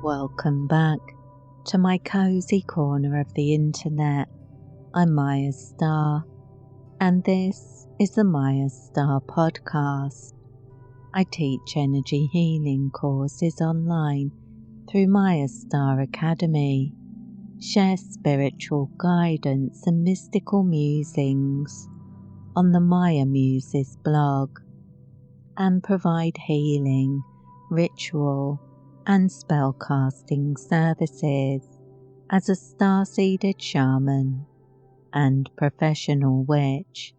Welcome back to my cozy corner of the internet. I'm Mayastar, and this is the Mayastar Podcast. I teach energy healing courses online through Mayastar Academy, share spiritual guidance and mystical musings on the Maya Muses blog, and provide healing, ritual, and spellcasting services as a star-seeded shaman and professional witch.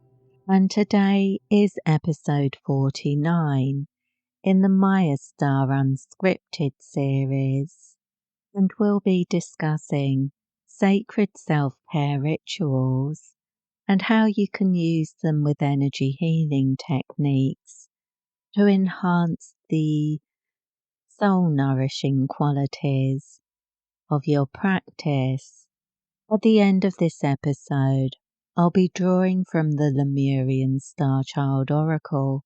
And today is episode 49 in the Mayastar Unscripted series, and we'll be discussing sacred self-care rituals and how you can use them with energy healing techniques to enhance the soul-nourishing qualities of your practice. At the end of this episode, I'll be drawing from the Lemurian Star Child Oracle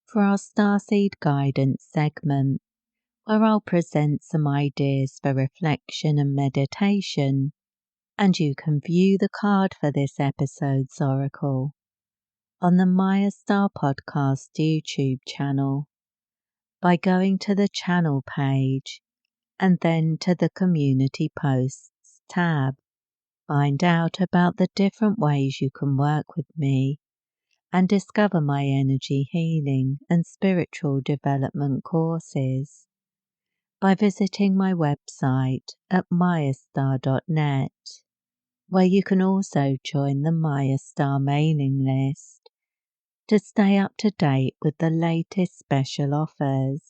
for our Starseed Guidance segment, where I'll present some ideas for reflection and meditation, and you can view the card for this episode's oracle on the Mayastar Podcast YouTube channel by going to the channel page and then to the Community Posts tab. Find out about the different ways you can work with me and discover my energy healing and spiritual development courses by visiting my website at mayastar.net, where you can also join the Mayastar mailing list to stay up to date with the latest special offers.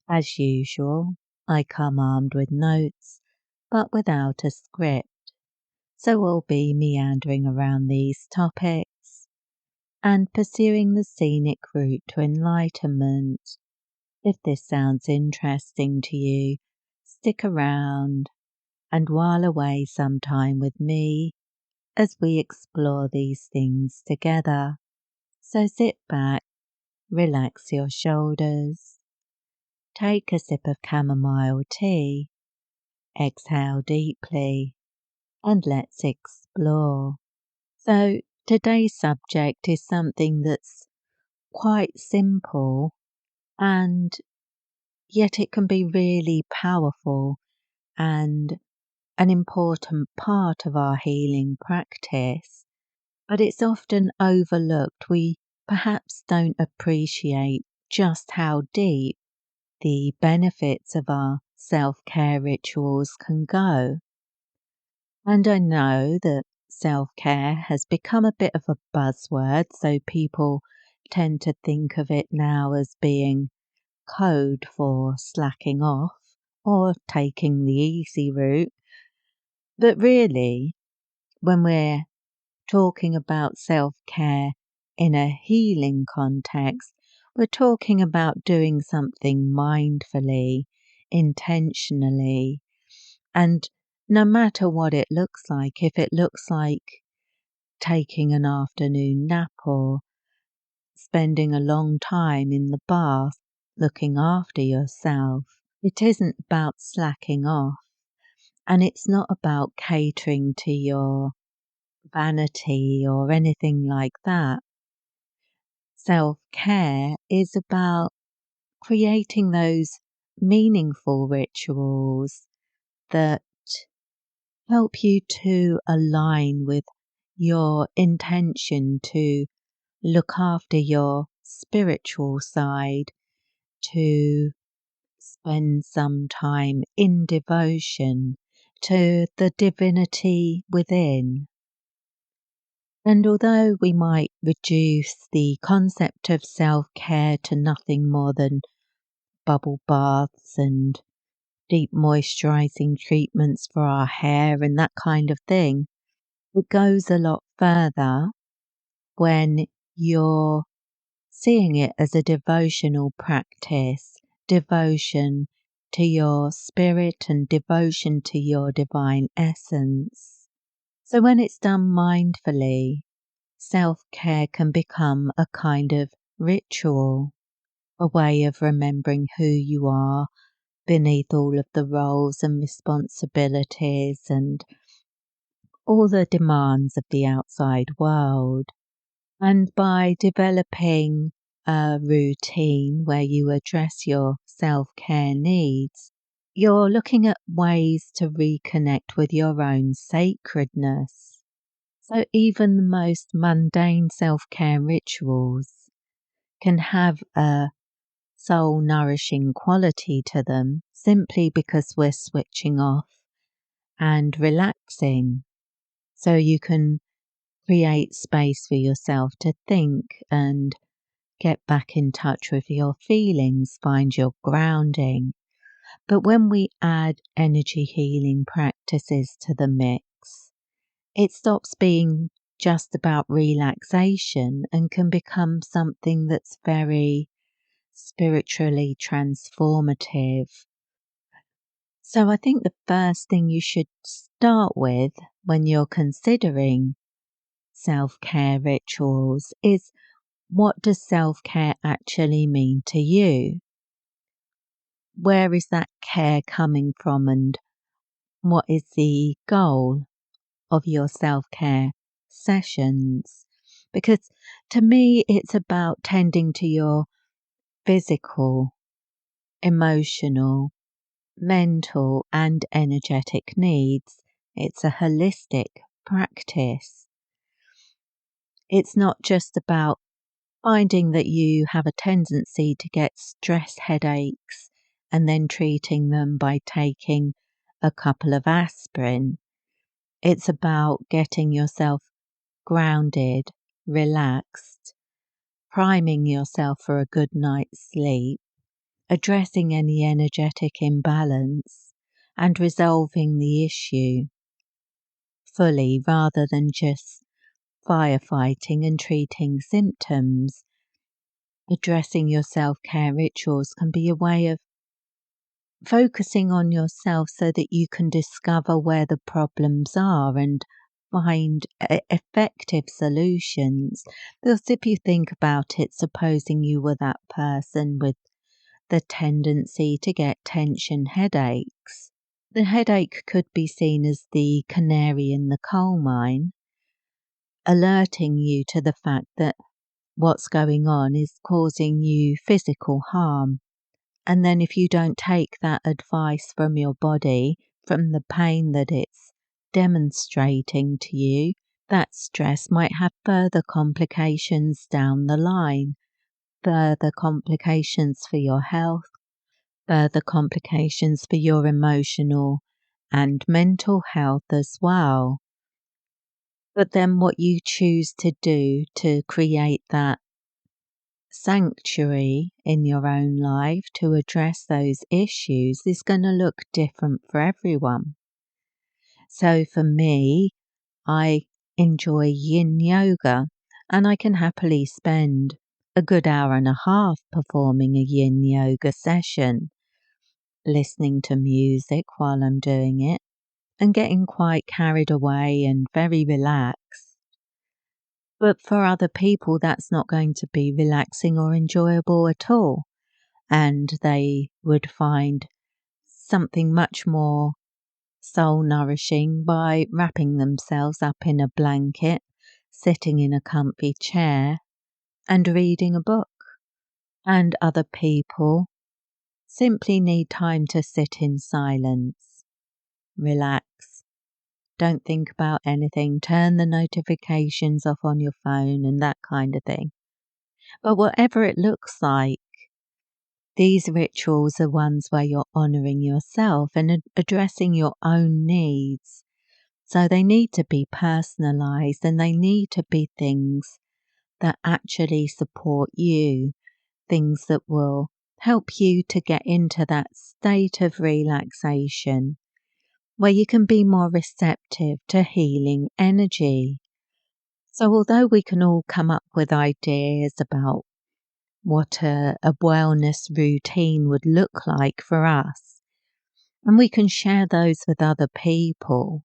As usual, I come armed with notes, but without a script, so we'll be meandering around these topics and pursuing the scenic route to enlightenment. If this sounds interesting to you, stick around and while away some time with me as we explore these things together. So sit back, relax your shoulders, take a sip of chamomile tea, exhale deeply, and let's explore. So today's subject is something that's quite simple, and yet it can be really powerful and an important part of our healing practice, but it's often overlooked. We perhaps don't appreciate just how deep the benefits of our self-care rituals can go. And I know that self-care has become a bit of a buzzword, so people tend to think of it now as being code for slacking off or taking the easy route. But really, when we're talking about self-care in a healing context, we're talking about doing something mindfully, intentionally, and no matter what it looks like, if it looks like taking an afternoon nap or spending a long time in the bath looking after yourself, it isn't about slacking off, and it's not about catering to your vanity or anything like that. Self-care is about creating those meaningful rituals that help you to align with your intention to look after your spiritual side, to spend some time in devotion to the divinity within. And although we might reduce the concept of self-care to nothing more than bubble baths and deep moisturizing treatments for our hair and that kind of thing, it goes a lot further when you're seeing it as a devotional practice, devotion to your spirit and devotion to your divine essence. So when it's done mindfully, self-care can become a kind of ritual, a way of remembering who you are, beneath all of the roles and responsibilities and all the demands of the outside world. And by developing a routine where you address your self-care needs, you're looking at ways to reconnect with your own sacredness. So even the most mundane self-care rituals can have a soul-nourishing quality to them simply because we're switching off and relaxing. So you can create space for yourself to think and get back in touch with your feelings, find your grounding. But when we add energy healing practices to the mix, it stops being just about relaxation and can become something that's very spiritually transformative. So I think the first thing you should start with when you're considering self-care rituals is, what does self-care actually mean to you? Where is that care coming from, and what is the goal of your self-care sessions? Because to me, it's about tending to your physical, emotional, mental, and energetic needs. It's a holistic practice. It's not just about finding that you have a tendency to get stress headaches and then treating them by taking a couple of aspirin. It's about getting yourself grounded, relaxed, priming yourself for a good night's sleep, addressing any energetic imbalance, and resolving the issue fully rather than just firefighting and treating symptoms. Addressing your self-care rituals can be a way of focusing on yourself so that you can discover where the problems are and find effective solutions. Because if you think about it, supposing you were that person with the tendency to get tension headaches, the headache could be seen as the canary in the coal mine, alerting you to the fact that what's going on is causing you physical harm. And then if you don't take that advice from your body, from the pain that it's demonstrating to you, that stress might have further complications down the line, further complications for your health, further complications for your emotional and mental health as well. But then what you choose to do to create that sanctuary in your own life to address those issues is going to look different for everyone. So for me, I enjoy yin yoga, and I can happily spend a good hour and a half performing a yin yoga session, listening to music while I'm doing it and getting quite carried away and very relaxed. But for other people, that's not going to be relaxing or enjoyable at all. And they would find something much more soul nourishing by wrapping themselves up in a blanket, sitting in a comfy chair and reading a book. And other people simply need time to sit in silence, relax, don't think about anything, turn the notifications off on your phone and that kind of thing. But whatever it looks like, these rituals are ones where you're honouring yourself and addressing your own needs. So they need to be personalised, and they need to be things that actually support you, things that will help you to get into that state of relaxation where you can be more receptive to healing energy. So although we can all come up with ideas about what a wellness routine would look like for us, and we can share those with other people,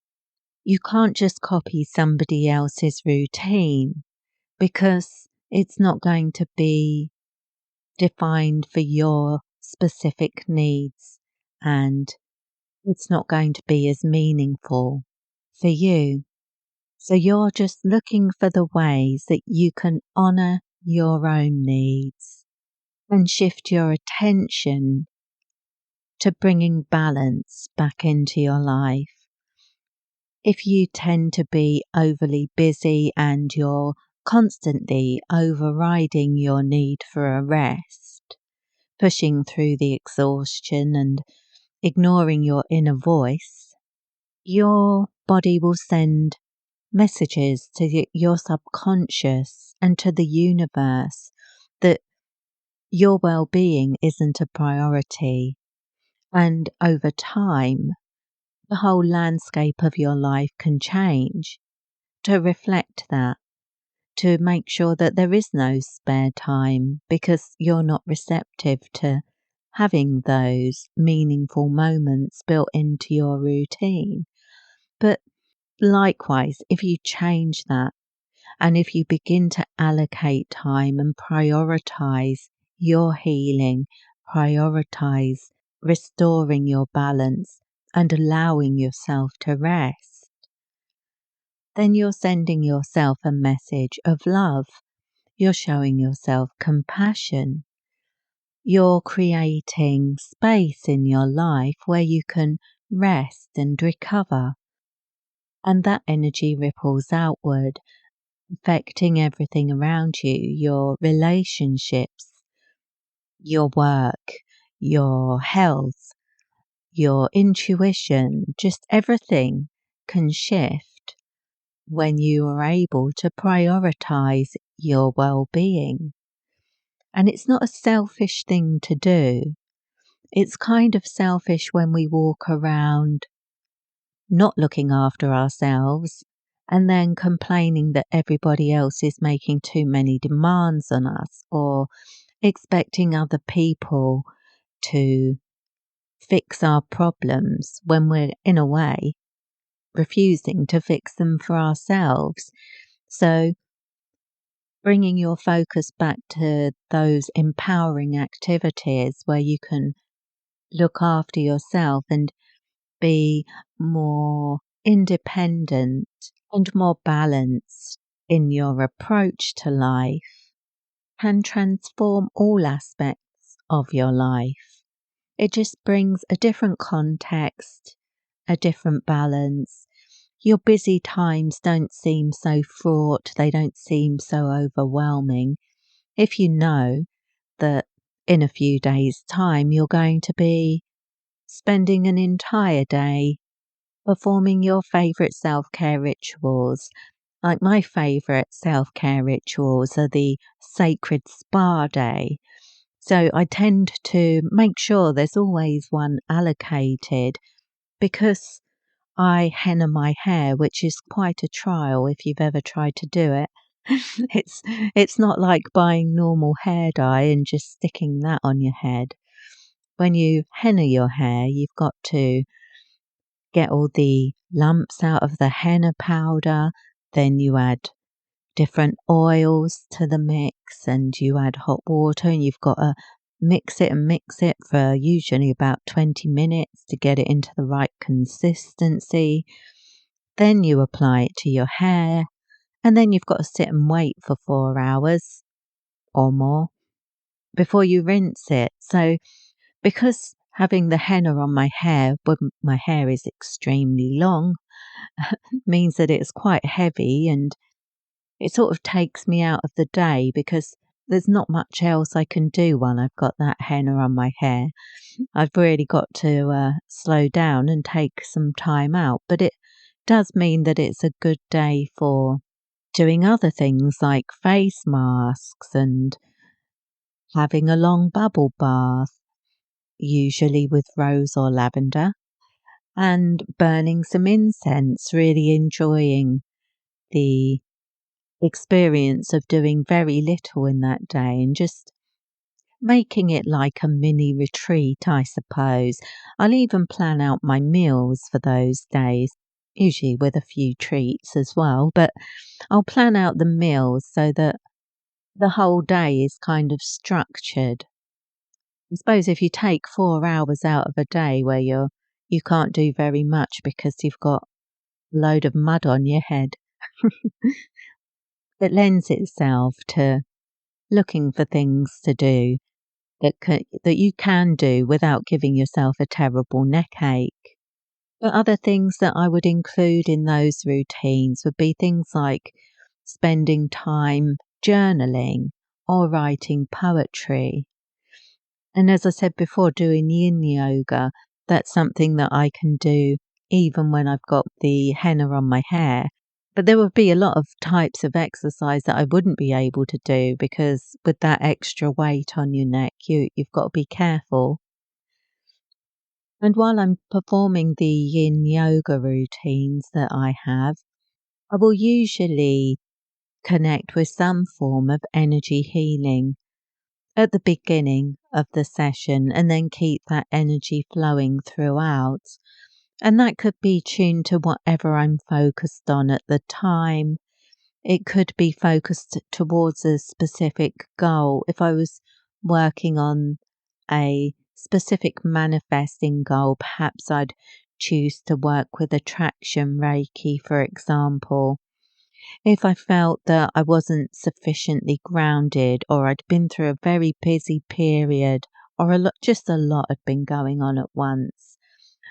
you can't just copy somebody else's routine, because it's not going to be defined for your specific needs and it's not going to be as meaningful for you. So you're just looking for the ways that you can honour your own needs and shift your attention to bringing balance back into your life. If you tend to be overly busy and you're constantly overriding your need for a rest, pushing through the exhaustion and ignoring your inner voice, your body will send messages to your subconscious and to the universe that your well-being isn't a priority. And over time, the whole landscape of your life can change to reflect that, to make sure that there is no spare time because you're not receptive to having those meaningful moments built into your routine. But likewise, if you change that and if you begin to allocate time and prioritize your healing, prioritize restoring your balance and allowing yourself to rest, then you're sending yourself a message of love. You're showing yourself compassion. You're creating space in your life where you can rest and recover. And that energy ripples outward, affecting everything around you, your relationships, your work, your health, your intuition, just everything can shift when you are able to prioritize your well-being. And it's not a selfish thing to do. It's kind of selfish when we walk around not looking after ourselves and then complaining that everybody else is making too many demands on us or expecting other people to fix our problems when we're, in a way, refusing to fix them for ourselves. So bringing your focus back to those empowering activities where you can look after yourself and be more independent and more balanced in your approach to life can transform all aspects of your life. It just brings a different context, a different balance. Your busy times don't seem so fraught, they don't seem so overwhelming. If you know that in a few days' time you're going to be spending an entire day performing your favourite self-care rituals. Like my favourite self-care rituals are the sacred spa day. So I tend to make sure there's always one allocated because I henna my hair, which is quite a trial if you've ever tried to do it. It's not like buying normal hair dye and just sticking that on your head. When you henna your hair, you've got to get all the lumps out of the henna powder, then you add different oils to the mix and you add hot water and you've got to mix it for usually about 20 minutes to get it into the right consistency. Then you apply it to your hair and then you've got to sit and wait for 4 hours or more before you rinse it. So because having the henna on my hair when my hair is extremely long means that it's quite heavy and it sort of takes me out of the day because there's not much else I can do while I've got that henna on my hair. I've really got to slow down and take some time out, but it does mean that it's a good day for doing other things like face masks and having a long bubble bath, usually with rose or lavender, and burning some incense, really enjoying the experience of doing very little in that day and just making it like a mini retreat, I suppose. I'll even plan out my meals for those days, usually with a few treats as well, but I'll plan out the meals so that the whole day is kind of structured. I suppose if you take 4 hours out of a day where you can't do very much because you've got a load of mud on your head, it lends itself to looking for things to do that you can do without giving yourself a terrible neck ache. But other things that I would include in those routines would be things like spending time journaling or writing poetry. And as I said before, doing yin yoga, that's something that I can do even when I've got the henna on my hair. But there would be a lot of types of exercise that I wouldn't be able to do because with that extra weight on your neck, you've got to be careful. And while I'm performing the yin yoga routines that I have, I will usually connect with some form of energy healing at the beginning of the session and then keep that energy flowing throughout. And that could be tuned to whatever I'm focused on at the time. It could be focused towards a specific goal. If I was working on a specific manifesting goal, perhaps I'd choose to work with attraction Reiki, for example. If I felt that I wasn't sufficiently grounded or I'd been through a very busy period or just a lot had been going on at once,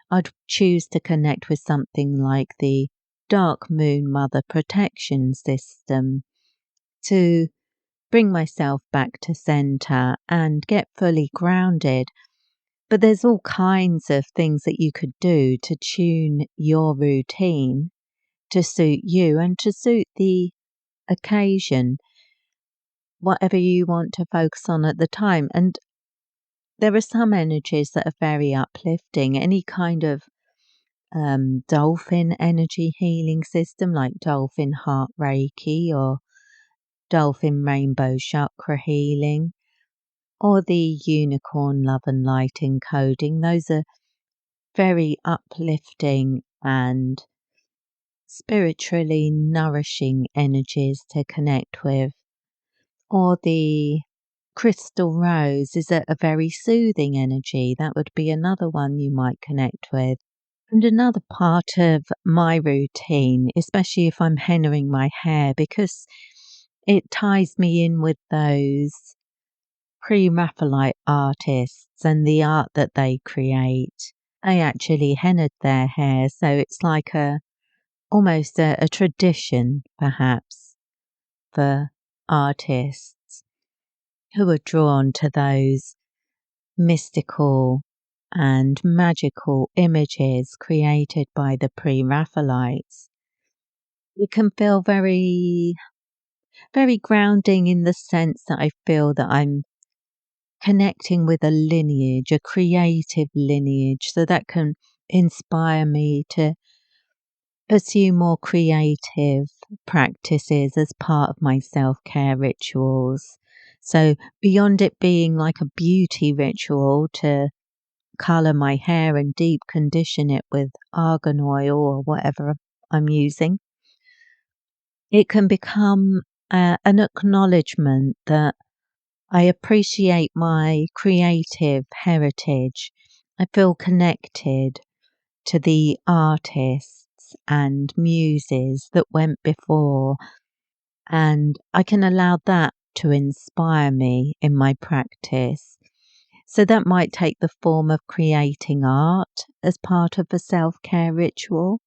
I'd choose to connect with something like the Dark Moon Mother Protection System to bring myself back to center and get fully grounded. But there's all kinds of things that you could do to tune your routine to suit you and to suit the occasion, whatever you want to focus on at the time. And there are some energies that are very uplifting. Any kind of dolphin energy healing system like dolphin heart Reiki or dolphin rainbow chakra healing or the unicorn love and light encoding. Those are very uplifting and spiritually nourishing energies to connect with. Or the crystal rose is a very soothing energy. That would be another one you might connect with. And another part of my routine, especially if I'm hennaing my hair, because it ties me in with those pre-Raphaelite artists and the art that they create. They actually hennaed their hair, so it's like almost a tradition, perhaps, for artists who are drawn to those mystical and magical images created by the pre-Raphaelites. It can feel very, very grounding in the sense that I feel that I'm connecting with a lineage, a creative lineage, so that can inspire me to pursue more creative practices as part of my self-care rituals. So beyond it being like a beauty ritual to colour my hair and deep condition it with argan oil or whatever I'm using, it can become an acknowledgement that I appreciate my creative heritage. I feel connected to the artists and muses that went before, and I can allow that to inspire me in my practice. So that might take the form of creating art as part of a self-care ritual,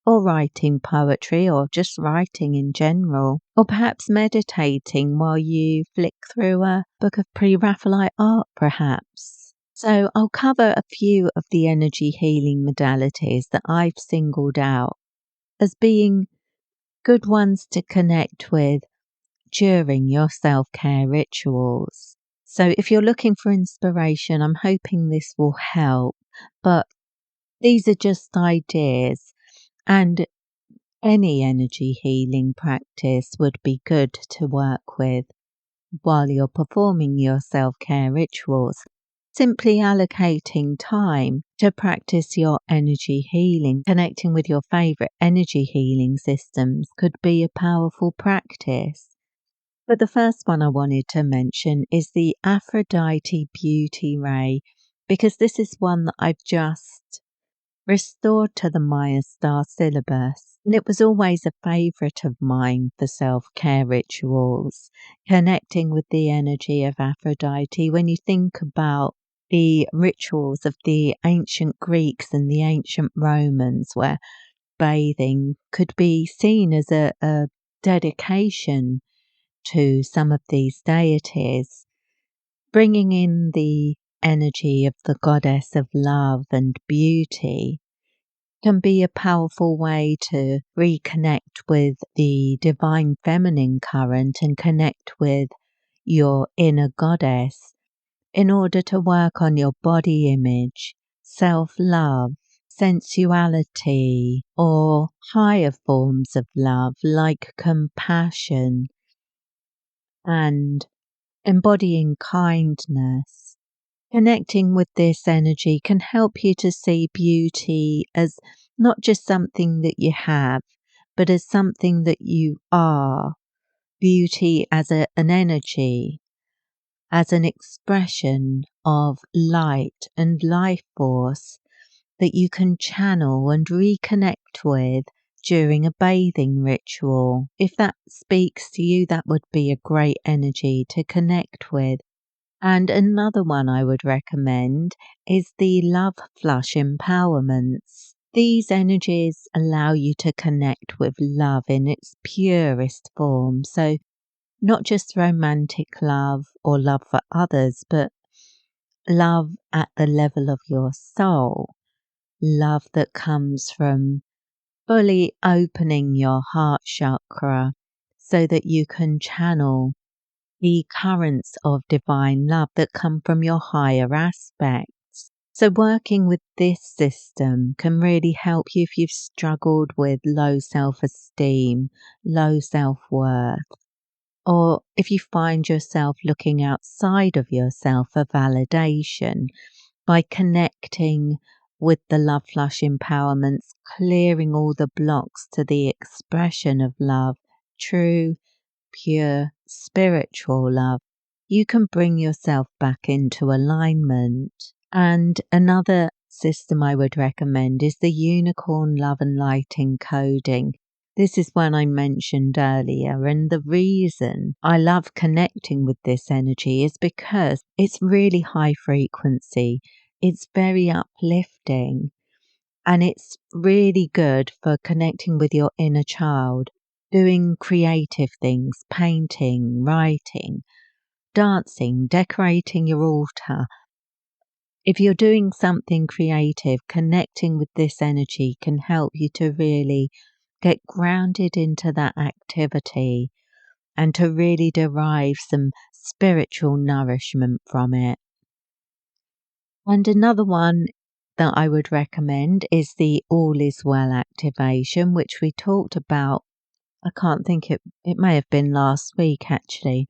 or writing poetry, or just writing in general, or perhaps meditating while you flick through a book of pre-Raphaelite art, perhaps. So I'll cover a few of the energy healing modalities that I've singled out as being good ones to connect with during your self-care rituals. So if you're looking for inspiration, I'm hoping this will help, but these are just ideas, and any energy healing practice would be good to work with while you're performing your self-care rituals. Simply allocating time to practice your energy healing, connecting with your favorite energy healing systems could be a powerful practice. But the first one I wanted to mention is the Aphrodite Beauty Ray, because this is one that I've just restored to the Mayastar syllabus. And it was always a favourite of mine for self-care rituals, connecting with the energy of Aphrodite. When you think about the rituals of the ancient Greeks and the ancient Romans, where bathing could be seen as a dedication to some of these deities, bringing in the energy of the goddess of love and beauty can be a powerful way to reconnect with the divine feminine current and connect with your inner goddess in order to work on your body image, self-love, sensuality, or higher forms of love like compassion and embodying kindness. Connecting with this energy can help you to see beauty as not just something that you have, but as something that you are. Beauty as an energy, as an expression of light and life force that you can channel and reconnect with during a bathing ritual. If that speaks to you, that would be a great energy to connect with. And another one I would recommend is the love flush empowerments. These energies allow you to connect with love in its purest form. So not just romantic love or love for others, but love at the level of your soul. Love that comes from fully opening your heart chakra so that you can channel the currents of divine love that come from your higher aspects. So working with this system can really help you if you've struggled with low self-esteem, low self-worth, or if you find yourself looking outside of yourself for validation. By connecting with the love flush empowerments, clearing all the blocks to the expression of love, true, pure, spiritual love, you can bring yourself back into alignment. And another system I would recommend is the Unicorn Love and Light Encoding. This is one I mentioned earlier, and the reason I love connecting with this energy is because it's really high frequency, it's very uplifting, and it's really good for connecting with your inner child, doing creative things, painting, writing, dancing, decorating your altar. If you're doing something creative, connecting with this energy can help you to really get grounded into that activity and to really derive some spiritual nourishment from it. And another one that I would recommend is the All Is Well activation, which we talked about. I can't think, it may have been last week actually.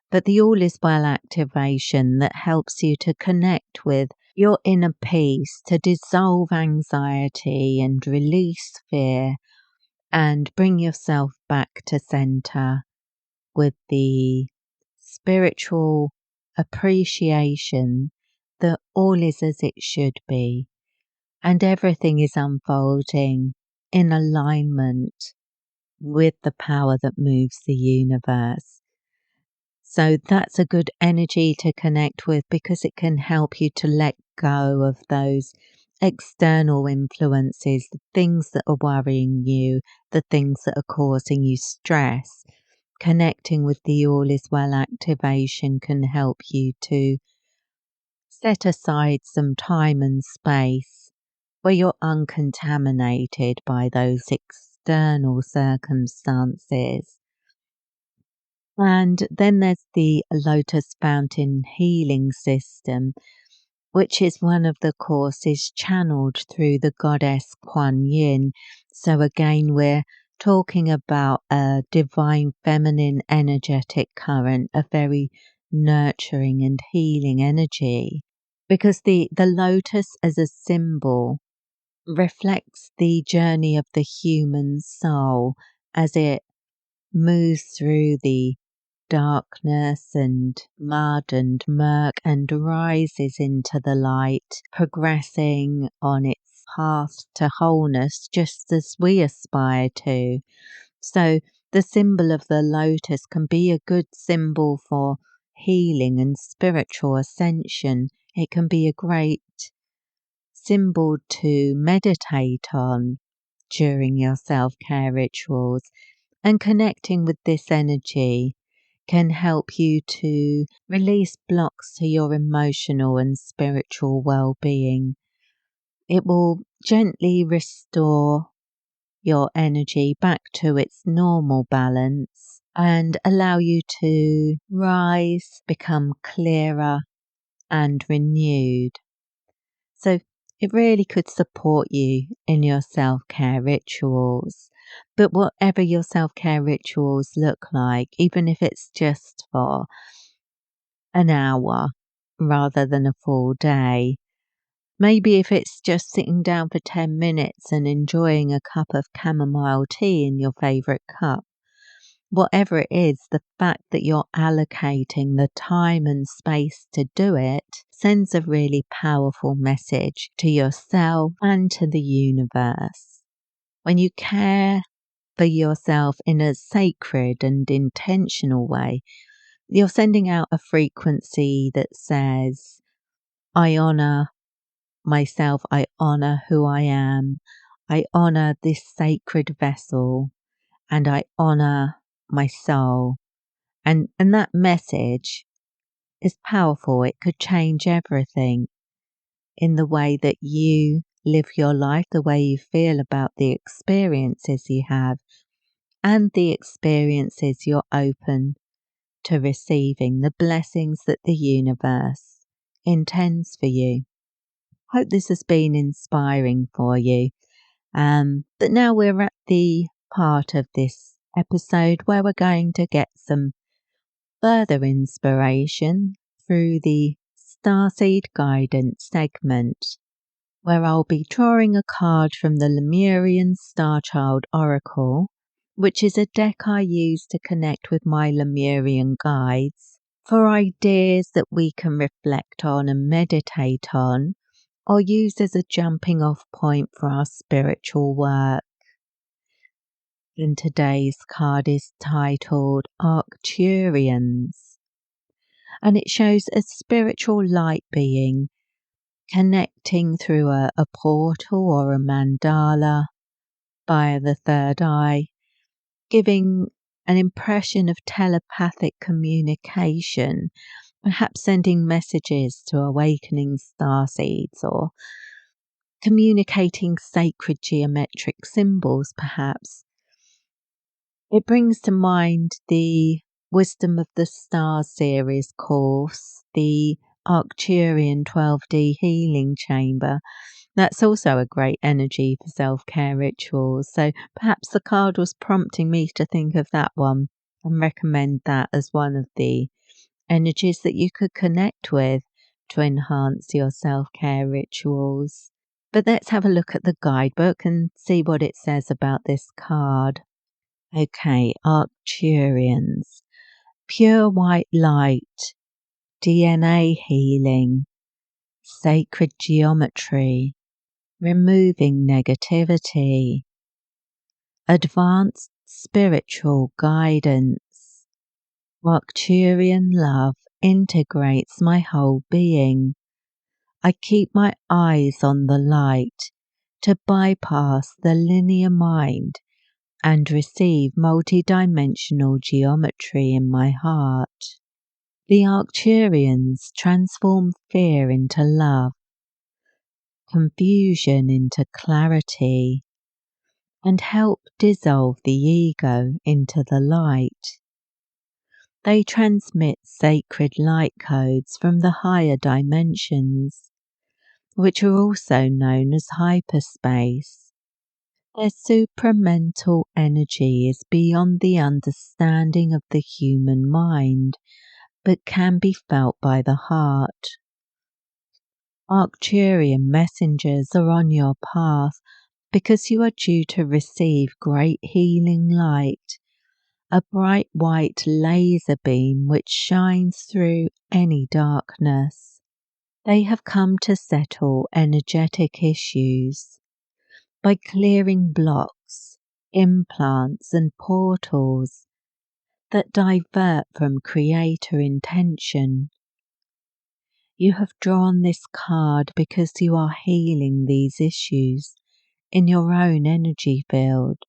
But the All Is Well activation that helps you to connect with your inner peace, to dissolve anxiety and release fear and bring yourself back to center with the spiritual appreciation that all is as it should be and everything is unfolding in alignment with the power that moves the universe. So that's a good energy to connect with because it can help you to let go of those external influences, the things that are worrying you, the things that are causing you stress. Connecting with the All Is Well activation can help you to set aside some time and space where you're uncontaminated by those external circumstances. And then there's the Lotus Fountain Healing System, which is one of the courses channeled through the goddess Kuan Yin. So again, we're talking about a divine feminine energetic current, a very nurturing and healing energy. Because the lotus as a symbol reflects the journey of the human soul as it moves through the darkness and mud and murk and rises into the light, progressing on its path to wholeness just as we aspire to. So the symbol of the lotus can be a good symbol for healing and spiritual ascension. It can be a great symbol to meditate on during your self-care rituals, and connecting with this energy can help you to release blocks to your emotional and spiritual well-being. It will gently restore your energy back to its normal balance and allow you to rise, become clearer and renewed. So it really could support you in your self-care rituals. But whatever your self-care rituals look like, even if it's just for an hour rather than a full day, maybe if it's just sitting down for 10 minutes and enjoying a cup of chamomile tea in your favourite cup, whatever it is, the fact that you're allocating the time and space to do it sends a really powerful message to yourself and to the universe. When you care for yourself in a sacred and intentional way, you're sending out a frequency that says, I honour myself, I honour who I am, I honour this sacred vessel, and I honour my soul. And that message is powerful. It could change everything in the way that you live your life, the way you feel about the experiences you have, and the experiences you're open to receiving, the blessings that the universe intends for you. Hope this has been inspiring for you. But now we're at the part of this episode where we're going to get some further inspiration through the Starseed Guidance segment, where I'll be drawing a card from the Lemurian Starchild Oracle, which is a deck I use to connect with my Lemurian guides for ideas that we can reflect on and meditate on, or use as a jumping off point for our spiritual work. And today's card is titled Arcturians, and it shows a spiritual light being connecting through a portal or a mandala via the third eye, giving an impression of telepathic communication, perhaps sending messages to awakening starseeds or communicating sacred geometric symbols, perhaps. It brings to mind the Wisdom of the Stars series course, the Arcturian 12D healing chamber. That's also a great energy for self-care rituals. So perhaps the card was prompting me to think of that one and recommend that as one of the energies that you could connect with to enhance your self-care rituals. But let's have a look at the guidebook and see what it says about this card. Okay, Arcturians. Pure white light, DNA healing, sacred geometry, removing negativity, advanced spiritual guidance. Arcturian love integrates my whole being. I keep my eyes on the light to bypass the linear mind and receive multidimensional geometry in my heart. The Arcturians transform fear into love, confusion into clarity, and help dissolve the ego into the light. They transmit sacred light codes from the higher dimensions, which are also known as hyperspace. Their supramental energy is beyond the understanding of the human mind, but can be felt by the heart. Arcturian messengers are on your path because you are due to receive great healing light, a bright white laser beam which shines through any darkness. They have come to settle energetic issues by clearing blocks, implants and portals that divert from creator intention. You have drawn this card because you are healing these issues in your own energy field,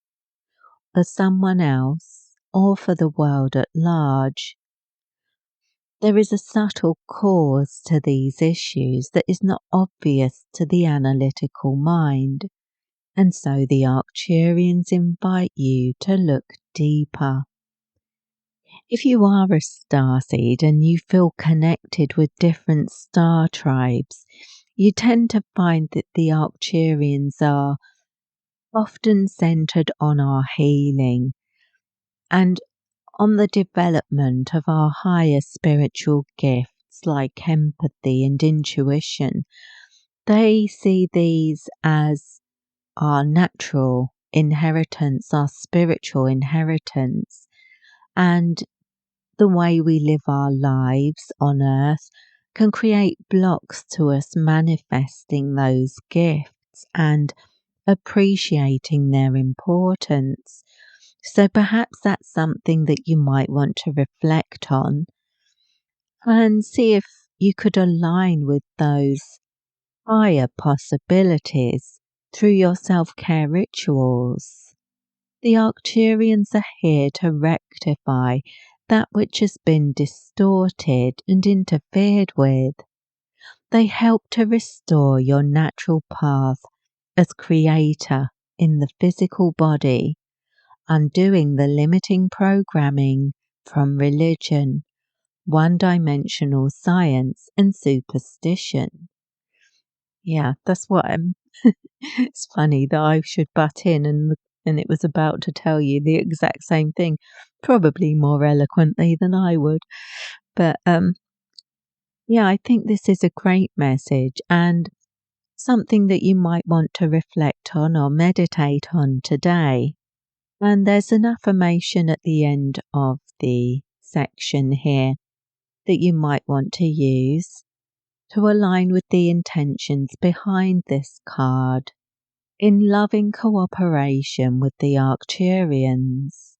for someone else or for the world at large. There is a subtle cause to these issues that is not obvious to the analytical mind, and so the Arcturians invite you to look deeper. If you are a starseed and you feel connected with different star tribes, you tend to find that the Arcturians are often centered on our healing and on the development of our higher spiritual gifts like empathy and intuition. They see these as our natural inheritance, our spiritual inheritance, and the way we live our lives on earth can create blocks to us manifesting those gifts and appreciating their importance. So perhaps that's something that you might want to reflect on and see if you could align with those higher possibilities through your self-care rituals. The Arcturians are here to rectify that which has been distorted and interfered with. They help to restore your natural path as creator in the physical body, undoing the limiting programming from religion, one-dimensional science and superstition. Yeah, that's what I'm... It's funny that I should butt in and it was about to tell you the exact same thing, probably more eloquently than I would. But yeah, I think this is a great message and something that you might want to reflect on or meditate on today. And there's an affirmation at the end of the section here that you might want to use to align with the intentions behind this card. In loving cooperation with the Arcturians,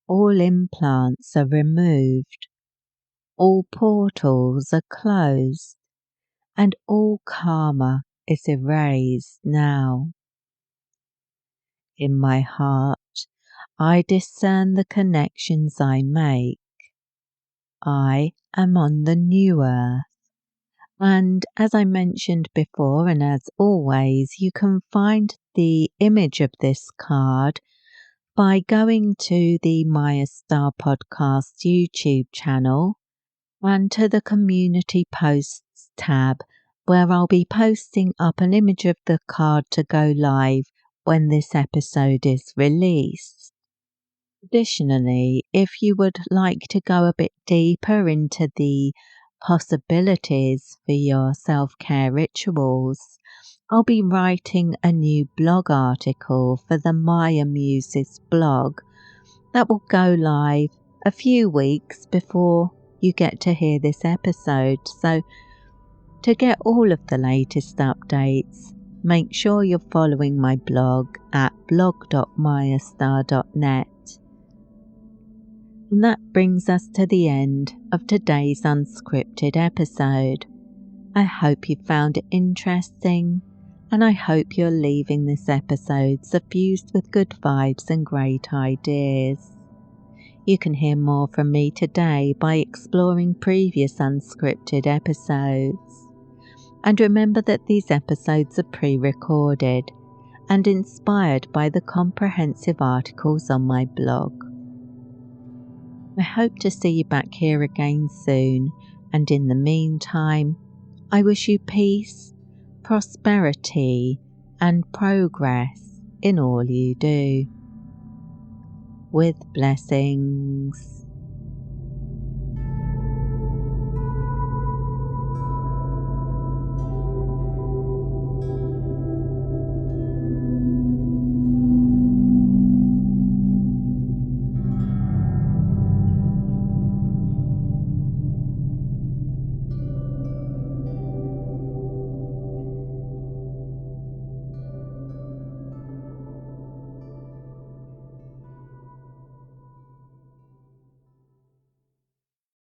all implants are removed, all portals are closed, and all karma is erased now. In my heart, I discern the connections I make. I am on the new earth. And as I mentioned before, and as always, you can find the image of this card by going to the Mayastar Podcast YouTube channel and to the Community Posts tab, where I'll be posting up an image of the card to go live when this episode is released. Additionally, if you would like to go a bit deeper into the possibilities for your self-care rituals, I'll be writing a new blog article for the Maya Muses blog that will go live a few weeks before you get to hear this episode. So to get all of the latest updates, make sure you're following my blog at blog.mayastar.net. And that brings us to the end of today's unscripted episode. I hope you found it interesting, and I hope you're leaving this episode suffused with good vibes and great ideas. You can hear more from me today by exploring previous unscripted episodes. And remember that these episodes are pre-recorded and inspired by the comprehensive articles on my blog. I hope to see you back here again soon, and in the meantime, I wish you peace, prosperity, and progress in all you do. With blessings.